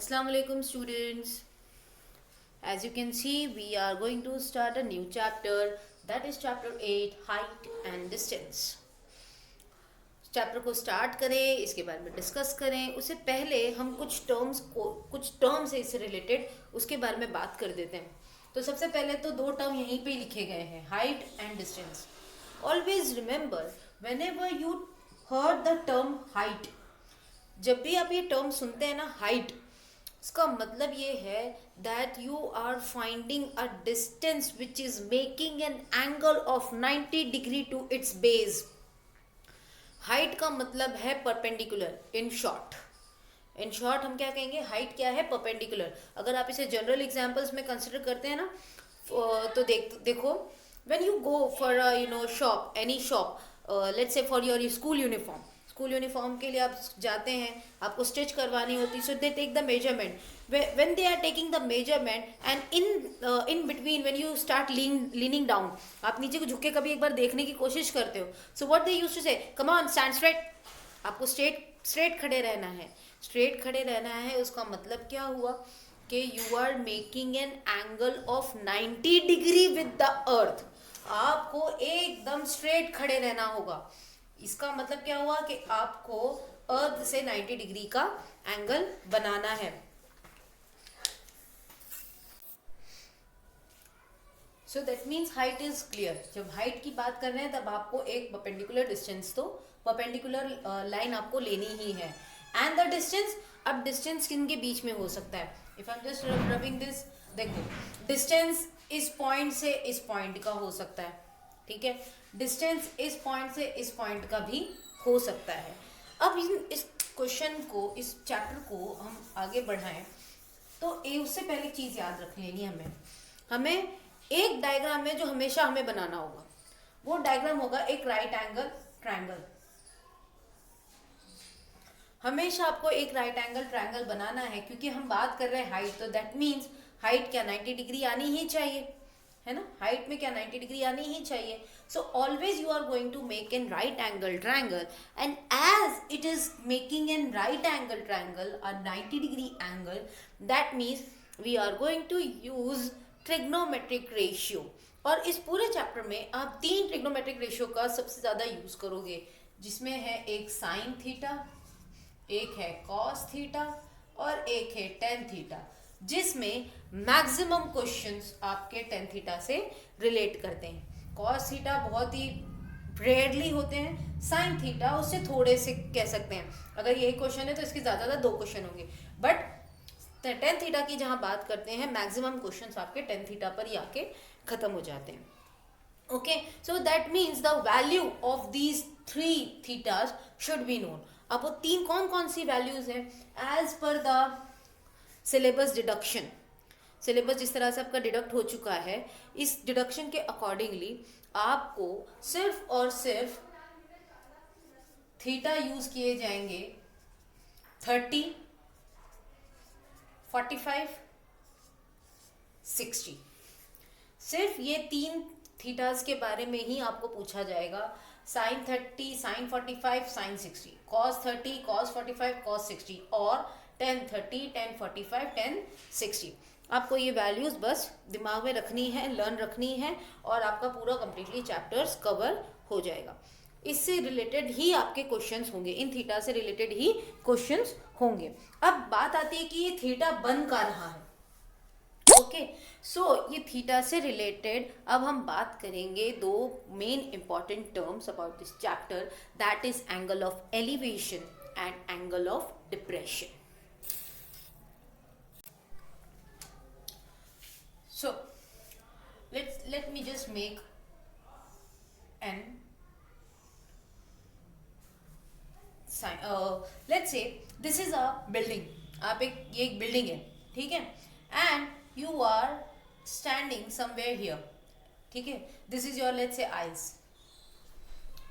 Assalamu alaikum students. As you can see, we are going to start a new chapter, that is chapter 8, height and distance. Chapter को start करें, इसके बारे में discuss करें उससे पहले हम कुछ टर्म्स है इससे रिलेटेड उसके बारे में बात कर देते हैं. तो सबसे पहले तो दो टर्म यहीं पे लिखे गए हैं, height and distance. Always remember whenever you heard the term height, जब भी आप ये टर्म सुनते हैं ना हाइट, इसका मतलब ये है that you are finding a distance which is making an angle of 90 degree to its base. Height का मतलब है परपेंडिकुलर. इन शॉर्ट हम क्या कहेंगे, हाइट क्या है, परपेंडिकुलर. अगर आप इसे जनरल एग्जांपल्स में कंसिडर करते हैं ना तो देखो when you go for shop, any shop, let's say for your school uniform के लिए आप जाते हैं, आपको स्टिच करवानी होती है. So they take the measurement. when they are taking the measurement and in between when you start leaning down, आप नीचे को झुक के कभी एक बार देखने की कोशिश करते हो. so what they used to say, come on stand straight. आपको स्ट्रेट खड़े रहना है. उसका मतलब क्या हुआ कि you are making an angle of 90 degree with the earth. आपको एकदम स्ट्रेट खड़े रहना होगा. इसका मतलब क्या हुआ कि आपको अर्थ से 90 डिग्री का एंगल बनाना है. सो that means height is clear. जब हाइट की बात कर रहे हैं तब आपको एक परपेंडिकुलर डिस्टेंस, तो परपेंडिकुलर लाइन आपको लेनी ही है. एंड द डिस्टेंस, अब डिस्टेंस किन के बीच में हो सकता है. If I am just rubbing this, देखो डिस्टेंस इस पॉइंट से इस पॉइंट का हो सकता है, ठीक है. डिस्टेंस इस पॉइंट से इस पॉइंट का भी हो सकता है. अब इस क्वेश्चन को, इस चैप्टर को हम आगे बढ़ाएं तो उससे पहले चीज़ याद रख लेनी है हमें एक डायग्राम में जो हमेशा हमें बनाना होगा, वो डायग्राम होगा एक राइट एंगल ट्रायंगल. हमेशा आपको एक राइट एंगल ट्रायंगल बनाना है क्योंकि हम बात कर रहे हैं हाइट. तो दैट मीन्स हाइट क्या 90 डिग्री आनी ही चाहिए, है ना. हाइट में क्या 90 डिग्री आनी ही चाहिए. So always you are going to make an right angle triangle, and as it is making an right angle triangle a 90 degree angle, that means we are going to use trigonometric ratio. और इस पूरे chapter में आप 3 trigonometric ratio का सबसे ज़्यादा use करोगे, जिसमें है एक साइन थीटा, एक है कॉस थीटा और एक है टेन थीटा, जिसमें मैक्सिमम क्वेश्चंस आपके टेन थीटा से रिलेट करते हैं. कॉस थीटा बहुत ही रेयरली होते हैं, साइन थीटा उससे थोड़े से कह सकते हैं. अगर यही क्वेश्चन है तो इसके ज़्यादा 2 क्वेश्चन होंगे, बट टेन थीटा की जहां बात करते हैं मैक्सिमम क्वेश्चंस आपके टेन थीटा पर ही आके खत्म हो जाते हैं. Okay, so that means the value of these 3 thetas should be known. अब वो 3 कौन कौन सी वैल्यूज हैं as per the syllabus deduction. Syllabus जिस तरह से आपका डिडक्ट हो चुका है, इस डिडक्शन के अकॉर्डिंगली आपको सिर्फ और सिर्फ थीटा यूज किए जाएंगे 30, 45, 60. सिर्फ ये 3 थीटास के बारे में ही आपको पूछा जाएगा. Sine 30, sine 45, sine 60, cos 30, cos 45, cos 60 और टेन 30, टेन 45, टेन 60. आपको ये वैल्यूज बस दिमाग में रखनी है, लर्न रखनी है, और आपका पूरा कंप्लीटली चैप्टर्स कवर हो जाएगा. इससे रिलेटेड ही आपके क्वेश्चंस होंगे, इन थीटा से रिलेटेड ही क्वेश्चंस होंगे. अब बात आती है कि ये थीटा बन का रहा है. ओके, सो ये थीटा से रिलेटेड अब हम बात करेंगे 2 main important terms about this chapter, that is angle of elevation and angle of depression. So let me just make an sign. Let's say this is a building. ये एक building है, ठीक है, and you are standing somewhere here, ठीक है. This is your let's say eyes.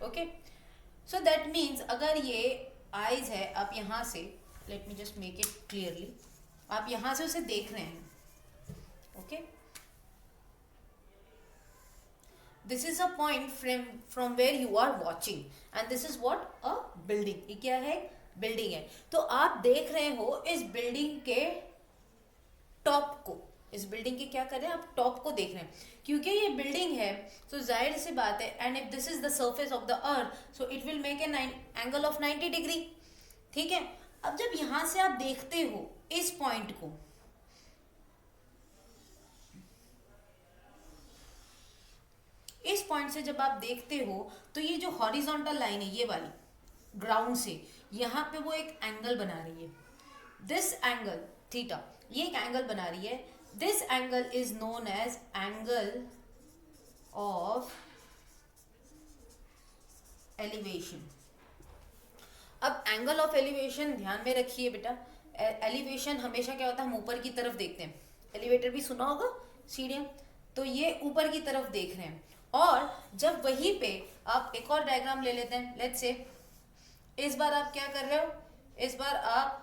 Okay, so that means अगर ये eyes है, आप यहाँ से, let me just make it clearly, आप यहाँ से उसे देख रहे हैं. Okay, this is a point from where you are watching, and this is what a building. ये क्या है, बिल्डिंग है, तो आप देख रहे हो इस बिल्डिंग के टॉप को, इस बिल्डिंग के क्या कर रहे हैं आप, टॉप को देख रहे हैं, क्योंकि ये बिल्डिंग है तो जाहिर सी बात है, and if this is the surface of the earth so it will make an angle of 90 degree, ठीक है। अब जब यहां से आप देखते हो इस पॉइंट को, इस पॉइंट से जब आप देखते हो तो ये जो हॉरिजॉन्टल लाइन है ये वाली, ग्राउंड से यहाँ पे वो एक एंगल बना रही है, दिस एंगल थीटा, ये एक एंगल बना रही है, this angle is known as angle of elevation. अब एंगल ऑफ एलिवेशन ध्यान में रखिए बेटा, एलिवेशन हमेशा क्या होता है, हम ऊपर की तरफ देखते हैं, एलिवेटर भी सुना होगा, सीढ़ियाँ, तो ये ऊपर की तरफ देख रहे हैं, और जब वहीं पे आप एक और डायग्राम ले लेते हैं, लेट्स से इस बार आप क्या कर रहे हो, इस बार आप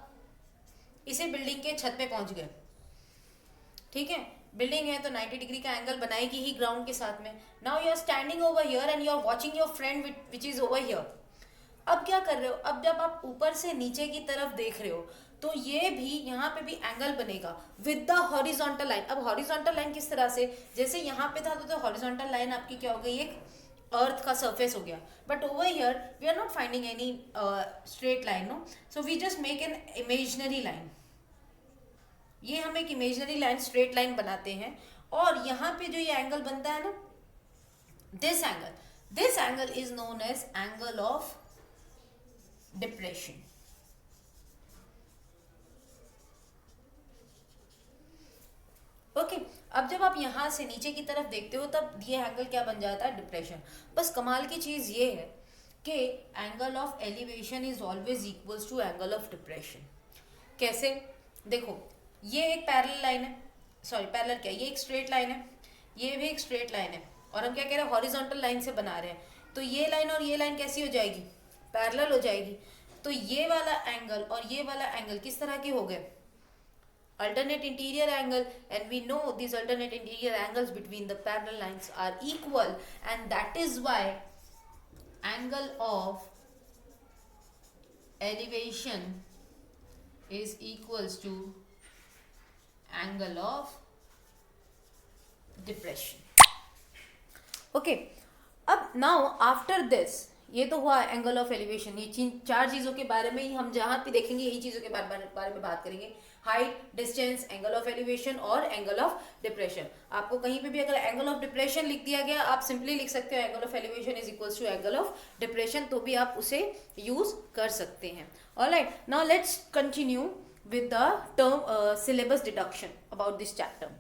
इसे बिल्डिंग के छत पे पहुंच गए, ठीक है, बिल्डिंग है तो 90 डिग्री का एंगल बनाएगी ही ग्राउंड के साथ में। Now you are standing over here and you are watching your friend which is over here. अब क्या कर रहे हो, अब जब आप ऊपर से नीचे की तरफ देख रहे हो तो ये भी यहाँ पे भी एंगल बनेगा विद द हॉरिजॉन्टल लाइन। अब हॉरिजॉन्टल लाइन किस तरह से, जैसे यहाँ पे था तो हॉरिजॉन्टल लाइन आपकी क्या हो गई, एक अर्थ का सरफेस हो गया, but over here we are not finding any straight line, no, so we just make an imaginary line. ये हम एक इमेजिनरी लाइन, स्ट्रेट लाइन बनाते हैं, और यहाँ पे जो ये एंगल बनता है ना, this angle is known as angle of depression. Okay, अब जब आप यहां से नीचे की तरफ देखते हो तब ये एंगल क्या बन जाता है, डिप्रेशन। बस कमाल की चीज ये है कि angle of elevation is always equals to angle of depression. कैसे, देखो ये एक पैरेलल लाइन है, सॉरी पैरेलल क्या, ये एक स्ट्रेट लाइन है, ये भी एक स्ट्रेट लाइन है, और हम क्या कह रहे हैं, हॉरिजॉन्टल लाइन से बना रहे हैं, तो ये लाइन और ये लाइन कैसी हो जाएगी, पैरेलल हो जाएगी। तो ये वाला एंगल और ये वाला एंगल किस तरह के हो गए, alternate interior angle, and we know these alternate interior angles between the parallel lines are equal, and that is why angle of elevation is equals to angle of depression. Okay, अब now after this, ये तो हुआ angle of elevation, ये चार चीजों के बारे में ही हम जहां पे देखेंगे यही चीजों के बारे में बात करेंगे, height, distance, angle of elevation और एंगल ऑफ डिप्रेशन। आपको कहीं पे भी अगर एंगल ऑफ डिप्रेशन लिख दिया गया, आप सिंपली लिख सकते हो angle of elevation is equals to angle of depression, तो भी आप उसे यूज कर सकते हैं। Alright, now let's continue with the term syllabus deduction about this chapter.